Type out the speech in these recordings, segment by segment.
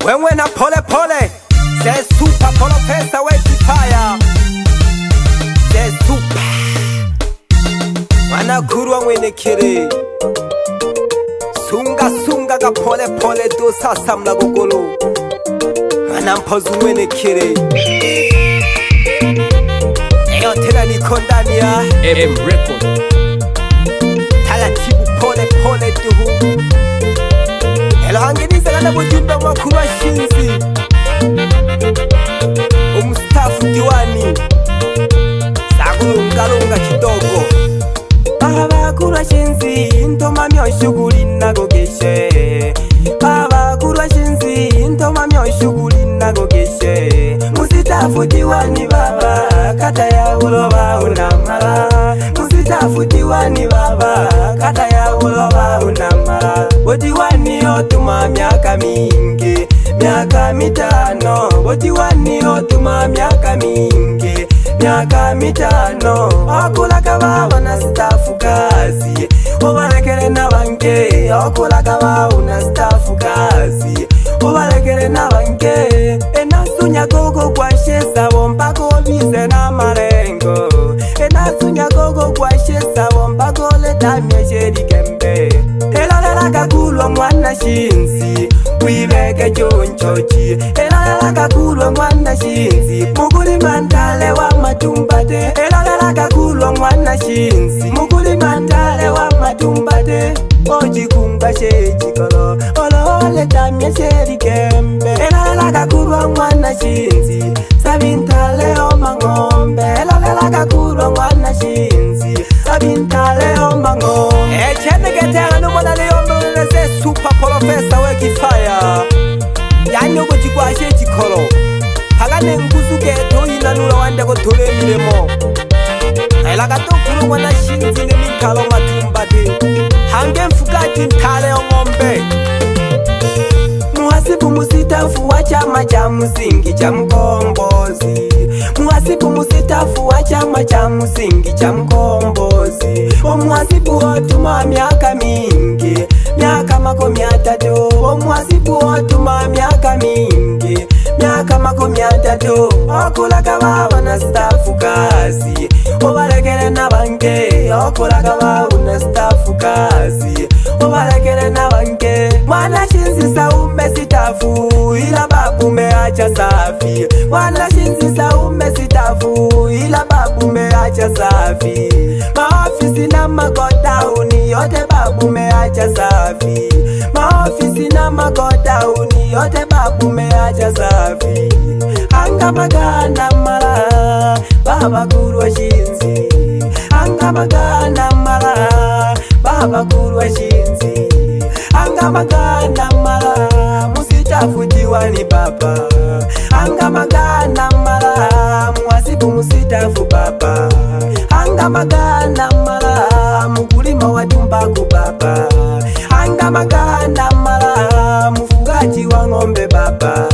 Wewe na pole pole, the super professor Wekifaya, the super Wanakurwa mwenekere, sunga sunga ga pole pole do sasa mnagogolo, wanampozu mwenekere. Eyo tena niko ndani ya M Record, taratibu pole pole duhu. Elo hangeniza gana bujumbe wakuru wa shinzi, umstafu diwani Sagulungalunga kidogo. Abakuru wa shinzi intoma myoshuguri nagogeshe. Abakuru wa shinzi intoma myoshuguri nagogeshe. Musitafu diwani baba kata ya uloba unamara. Musitafu diwani baba kata ya uloba unamara. Diwani otuma miaka mingi, miaka mitano. Diwani otuma miaka mingi, miaka mitano. Okulaka baba na stafu kazi, obalekere na banke. Okulaka baba na stafu kazi, obalekere na banke. Enasunya gogo kwa shesa bombako bize na marengo. Enasunya gogo kwa shesa bombako leta miesheri kembe. Elalela kakulwa mwana shinzi, wibeke chonchochi. Elalela kakulwa mwana shinzi, muguli mandale wa matumbate. Elalela kakulwa mwana shinzi, muguli mandale wa matumbate. Oji kunga sheji kolo, olo leta miesheri kembe. Elalela kakulwa mwana shinzi, sabintale o mangombe. Elalela kakulwa mwana shinzi, sabintale o mangombe. Echene getela numona leyombe uneze super professor Wekifaya. Yanyogo chigwashe chikolo, hagane nguzu geto inanula wande ko tole milemo. Elaga tokuru mwana shinzi ne minkalo matumbate, hange mfugati ntale ongombe. Muhasibu musitafu wa chama cha msingi cha Mkombozi. Muhasibu musitafu wa chama cha msingi cha Mkombozi. Omuhasibu otuma miaka mingi, miaka 3. Omuhasibu otuma miaka mingi, miaka 3. Okulaka baba na stafu kazi, obalekere na banke. Okulaka baba na stafu kazi, obalekere na banke. Mwana shinzi saume sitafu, ila babu meacha safi. Mwana shinzi saume sitafu, ila babu meacha safi. Maofisi na magodauni yote babu meacha safi. Maofisi na magodauni yote babu meacha safi. Anga magana mala, baba kurwa shinzi. Anga magana mala, baba kurwa shinzi. Anga magana mala, musitafu diwani baba. Anga magana mala, muhasibu musitafu baba. Anga magana mala, mkulima wa tumbaku baba. Anga magana mala, mfugaji wa ngombe baba.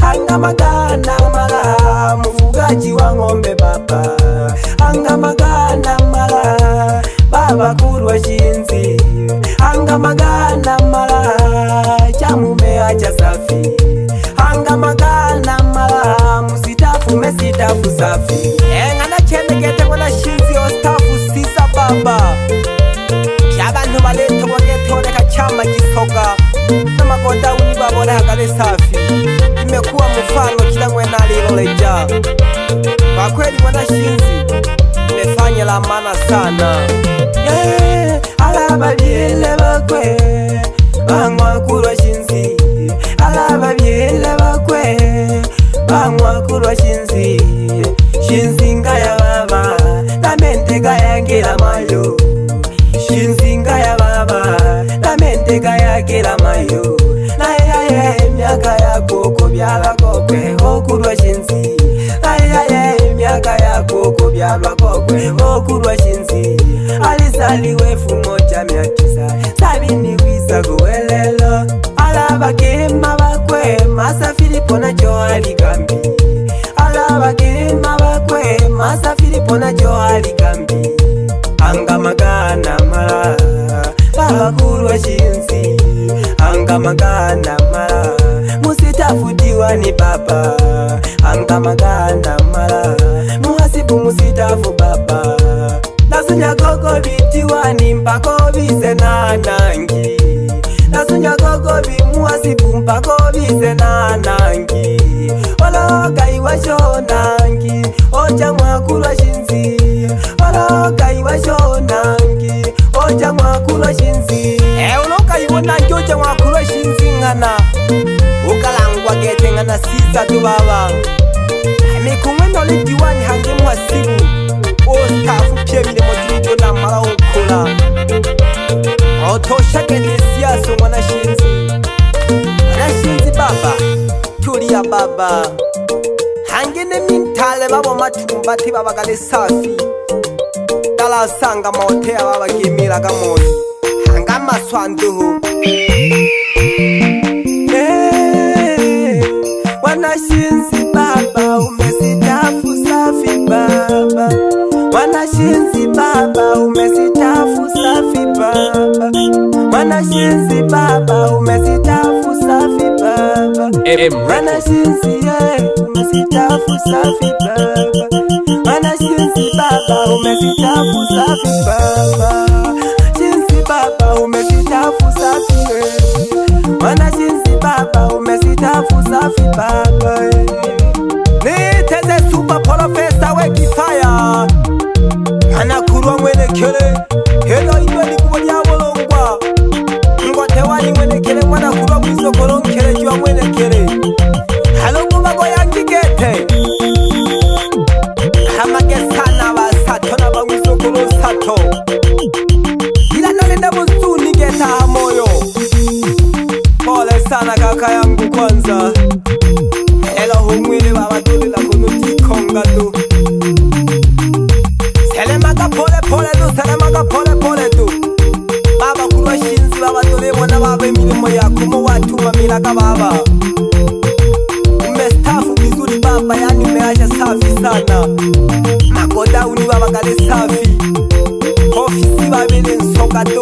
Anga magana mala, mfugaji wa ngombe baba. Anga magana mala, baba kurwa shinzi. Anga magana mala, chamu meacha safi. Anga magana mala, musitafu mesitafu safi. Engana chene gete wana shinzi o stafu sisa baba. Shabantu baleto wagetore kachama jisoga, na magoda unibabole hagale safi. Imekuwa mfano kila mwena liloleja. Kwa kweli wana shinzi imefanya la maana sana. Alaba biele bakwe, bangwa kurwa shinzi. Alaba biele bakwe, bangwa kurwa shinzi. Shinzi ngaya baba, na mente gaya gira mayo. Shinzi ngaya baba, na mente gaya gira mayo. Na ya miaka ya koko byala kokwe, okurwa shinzi. Na ya miaka ya koko byala kokwe, okurwa shinzi. Alizaliwe fumo cha 970 kuwelelo. Alaba kema bakwe, masafiri pona johali kambi. Alaba kema bakwe, masafiri pona johali kambi. Anga magana mala, baba kurwa shinzi. Anga magana mala, musita diwani baba anga magana mara muhasibu musitafu baba nasunya gogo bitiwani mpako bize nanangi nasunya gogo bimuhasibu mpako bize nanangi oloka iwashonangi oja mwakulwa shinzi oloka iwashonangi oja mwakulwa shinzi oloka iwonangi oja mwakulwa shinzi ngana ukalangwa gete ngana sisa tu baba mikumwe noli diwani hange muhasibu ostafu pye milimo jinjo na mara ukola otosha gete siyaso mwana shinzi baba tulia baba hangene mintale babo matumbati baba kale safi dala sanga maotea baba gemira kamoyi hanga maswanduhu wana shinzi baba umesitafu safi baba wana shinzi baba umesitafu safi baba wana shinzi baba umesitafu safi baba wana shinzi umesitafu safi baba wana shinzi baba umesitafu safi baba shinzi baba umesitafu safi wana shinzi baba umesitafu safi baba niteze super professor wekifaya anakurwa mwenekele helo iwe likubo lyabolongwa ngote wali mwenekele mwana kurwa mwisokolo nkele jwa mwenekele halongo mago yangigete hamage sana basato na bamwisokolo sato ila nalenda muzuni geta hamoyo pole sana kaka yangu kwanza helo humwili baba tuli la kunuti konga tu selemaga pole tu selemaga pole tu baba kurwa shinzi baba tuli mwana baba milimo yako mo watuma milaka baba umestafu vizuri baba yani umeacha safi sana magoda uni baba kale safi ofisi babele nsoka tu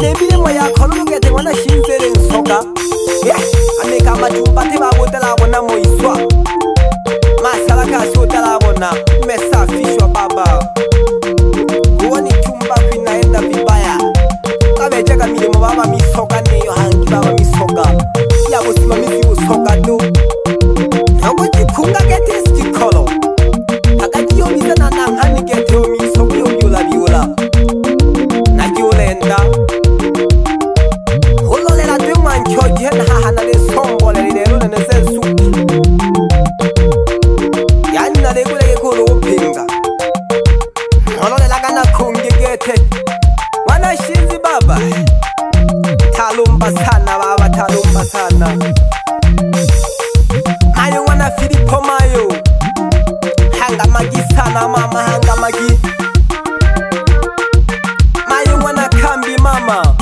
nebile yako lugete mwana shinzele nsoka ameka matumbati babotela bona moiswa masala kasi otela bona umesafishwa baba uoni chumba kinaenda vibaya kabecheka milimo baba misoka neyo hangi baba misoka ya usimamizi usoka tu nako jikunga gete stikolo akajiyo mizana na hani gete omisoka yoyola biola na jiolenda hololela tu mancho jena hahana le sombole lero na nezesu yani na legule ko ropinga hololela kana kungegete wana shinzi baba talumba sana baba talumba sana mayo wana Filipo mayo hanga magi sana mama hanga magi mayo wana kambi mama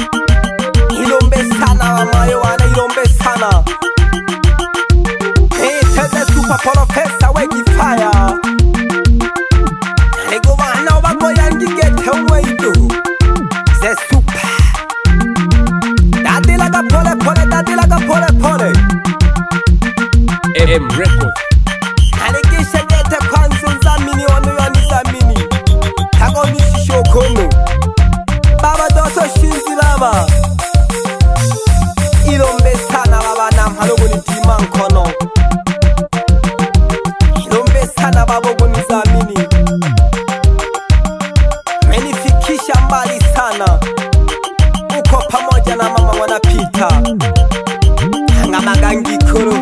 ilombe sana mama yo wana ilombe sana teze super professor wekifaya nego bana bako yangigete weidu ze super dadilaga pole record alikisha gete kwanza nzamini ono ya nizamini tako nisisho kono baba doso shinzi baba ilombe sana baba na mhalogo ni tima nkono ilombe sana baba go nizamini menifikisha mbali sana uko pamoja na mama wanapita hanga magangi kuru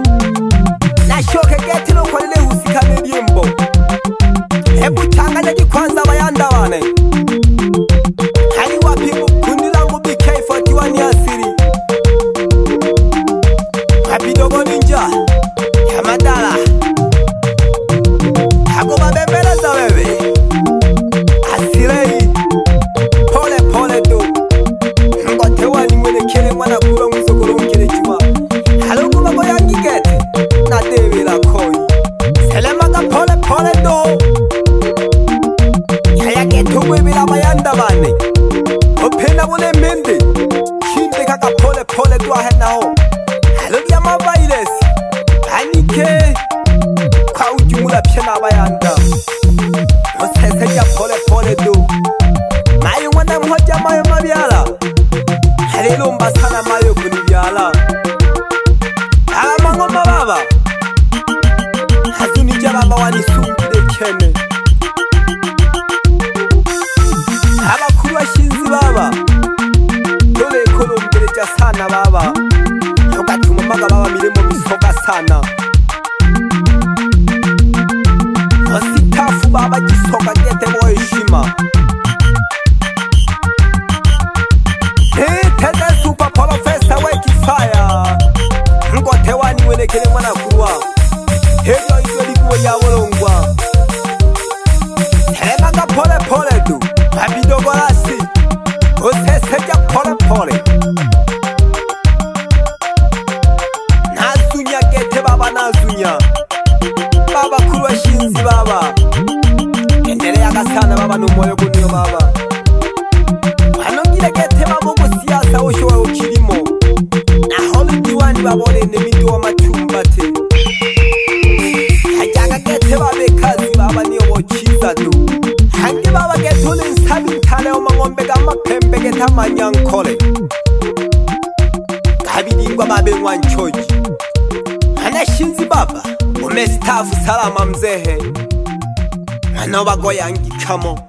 na shoke geti no kwalele usikane diembo hebu changanya kwanza bayanda wane hali wapi kundi langu BK41 asiri habidogo ninja ya madala hago babembele za wewe asirei pole tu ngote wani mwene kele mwana kura mwisokolo mkele Kampala Amangoma baba Hazunija baba wanisungire kene Abakuru bashinzi baba Dole kolombereja sana baba Ugatuma maga baba miremo misoga sana Ositafu baba jisoga gete boyishima Tete super professor weki fire Ngo tewani wenekele mwana kuwa Hejo izo likuwa ya wolongwa Helemaga pole pole tu Babidogo lasi Oseseja pole pole Nazunya gete baba nazunya Baba kuruwa shinzi baba Endelea kasana baba numoyo kunyo baba Wanongile gete babo kusiyasa oshowa ukirimo Naholi diwani babone nemidu wa matumbate Hajaga gete babe kazi baba niyo bochiza tu Hangi baba getuli nsabi ntale o mangombe gama pembe geta manyankole Kabidingwa babe mwanchoji Anashinzi baba Umestafu salama mzehe Manoba goyangi kamo